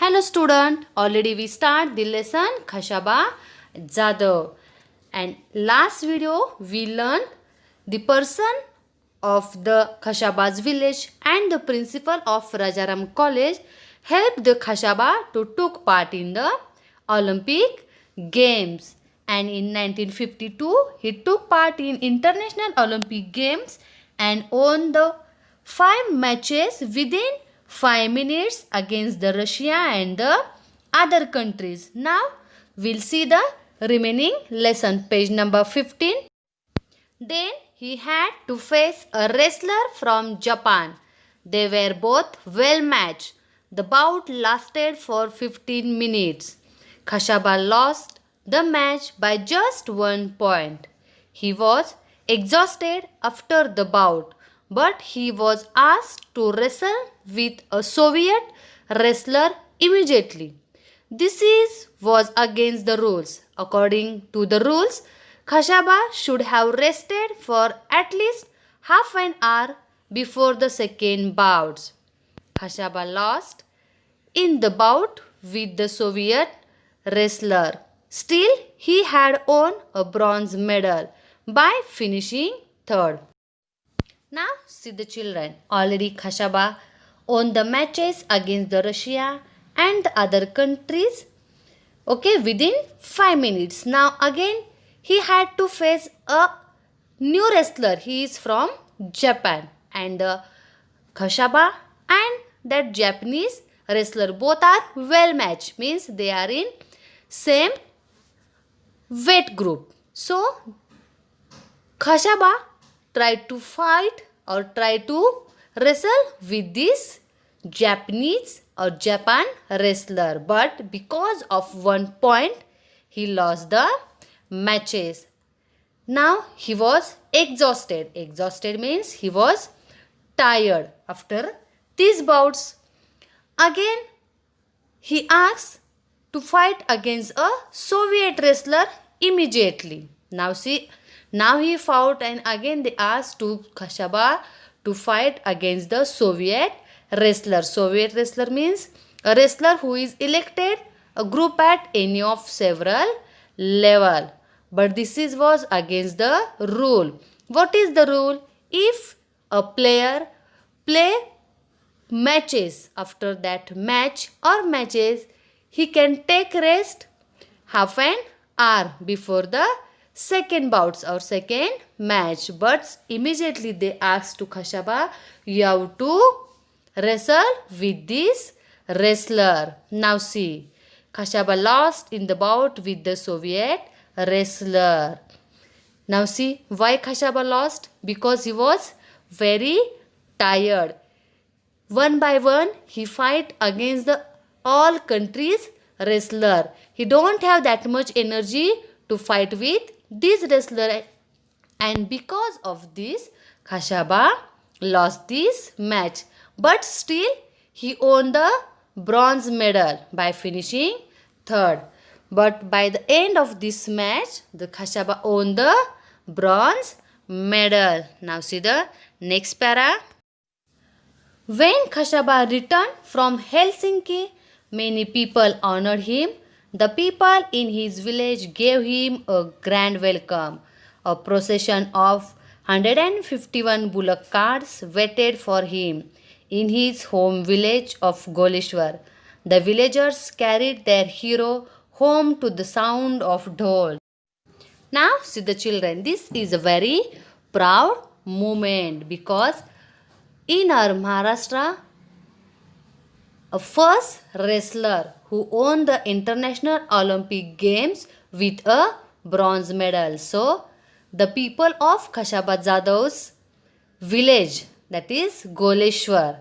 Hello student, already we start the lesson Khashaba Jadhav, and last video we learned the person of the Khashabaz village and the principal of Rajaram College helped the Khashaba to took part in the Olympic Games, and in 1952 he took part in International Olympic Games and won the 5 matches within 5 minutes against the Russia and the other countries. Now we'll see the remaining lesson, page number 15. Then he had to face a wrestler from Japan. They were both well matched. The bout lasted for 15 minutes. Khashaba lost the match by just 1 point. He was exhausted after the bout, but he was asked to wrestle with a Soviet wrestler immediately. Was against the rules. According to the rules, Khashaba should have rested for at least half an hour before the second bout. Khashaba lost in the bout with the Soviet wrestler. Still, he had won a bronze medal by finishing third. Now see the children. Already Khashaba won the matches against the Russia and the other countries. Okay, within 5 minutes. Now again he had to face a new wrestler. He is from Japan, and Khashaba and that Japanese wrestler both are well matched, means they are in same weight group. So Khashaba tried to fight or try to wrestle with this Japanese or Japan wrestler, but because of 1 point he lost the matches. Now he was exhausted. Exhausted means he was tired after these bouts. Again he asked to fight against a Soviet wrestler immediately. Now he fought, and again they asked to Khashaba to fight against the Soviet wrestler. Soviet wrestler means a wrestler who is elected a group at any of several level. But was against the rule. What is the rule? If a player play matches, after that match or matches, he can take rest half an hour before the second bouts or second match. But immediately they asked to Khashaba, you have to wrestle with this wrestler. Now see, Khashaba lost in the bout with the Soviet wrestler. Now see why Khashaba lost? Because he was very tired. One by one he fight against the all countries wrestler. He don't have that much energy to fight with this wrestler, and because of this Khashaba lost this match. But still he won the bronze medal by finishing third. But by the end of this match, the Khashaba won the bronze medal. Now see the next para. When Khashaba returned from Helsinki, many people honored him. The people in his village gave him a grand welcome. A procession of 151 bullock carts waited for him in his home village of Goleshwar. The villagers carried their hero home to the sound of dhol. Now see the children, this is a very proud moment, because in our Maharashtra, a first wrestler who won the International Olympic Games with a bronze medal. So the people of Khashaba Jadhav's village, that is Goleshwar,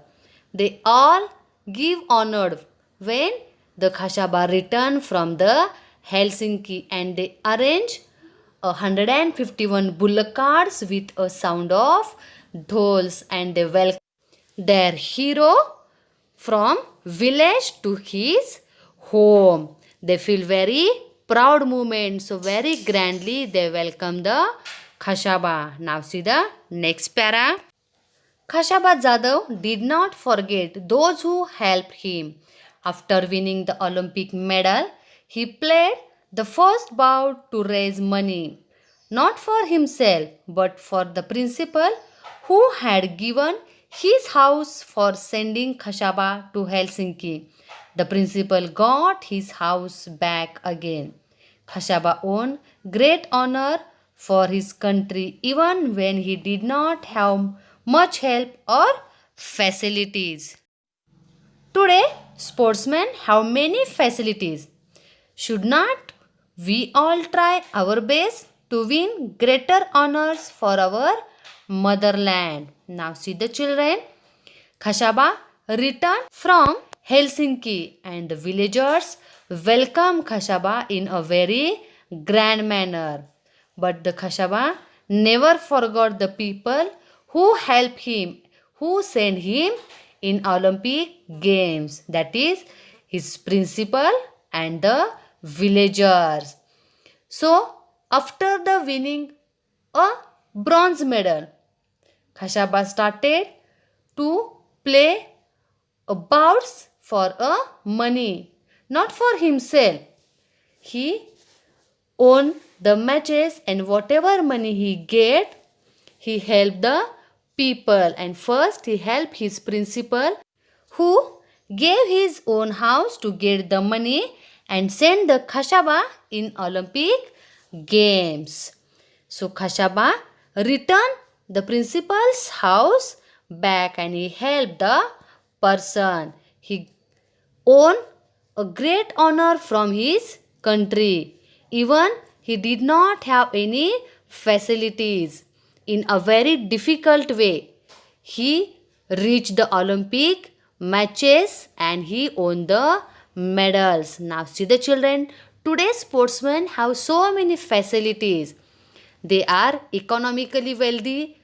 they all give honor when the Khashaba returned from the Helsinki, and they arrange 151 bullock carts with a sound of dhols, and they welcome their hero from village to his home. They feel very proud moment, so very grandly they welcome the Khashaba. Now see the next para. Khashaba Jadhav did not forget those who helped him. After winning the Olympic medal, he played the first bout to raise money, not for himself but for the principal who had given his house for sending Khashaba to Helsinki. The principal got his house back again. Khashaba won great honor for his country even when he did not have much help or facilities. Today, sportsmen have many facilities. Should not we all try our best to win greater honors for our motherland? Now, see the children. Khashaba returned from Helsinki and the villagers welcomed Khashaba in a very grand manner. But the Khashaba never forgot the people who helped him, who sent him in Olympic Games, that is, his principal and the villagers. So, after the winning a bronze medal, Khashaba started to play bouts for a money, not for himself. He won the matches and whatever money he get, he helped the people. And first he helped his principal who gave his own house to get the money and sent the Khashaba in Olympic Games. So Khashaba returned the principal's house back and he helped the person. He won a great honor from his country. Even he did not have any facilities. In a very difficult way, he reached the Olympic matches and he won the medals. Now see the children, today's sportsmen have so many facilities. They are economically wealthy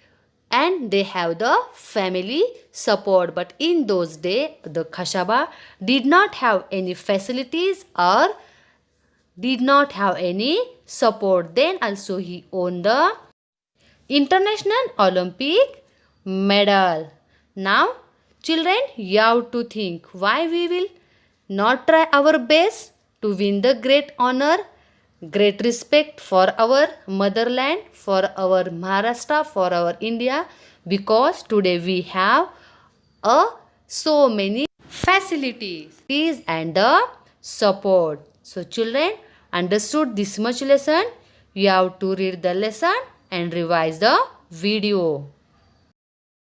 and they have the family support. But in those days, the Khashaba did not have any facilities or did not have any support. Then also he won the International Olympic medal. Now, children, you have to think why we will not try our best to win the great honor, great respect for our motherland, for our Maharashtra, for our India, because today we have so many facilities and the support. So children, understood this much lesson? You have to read the lesson and revise the video.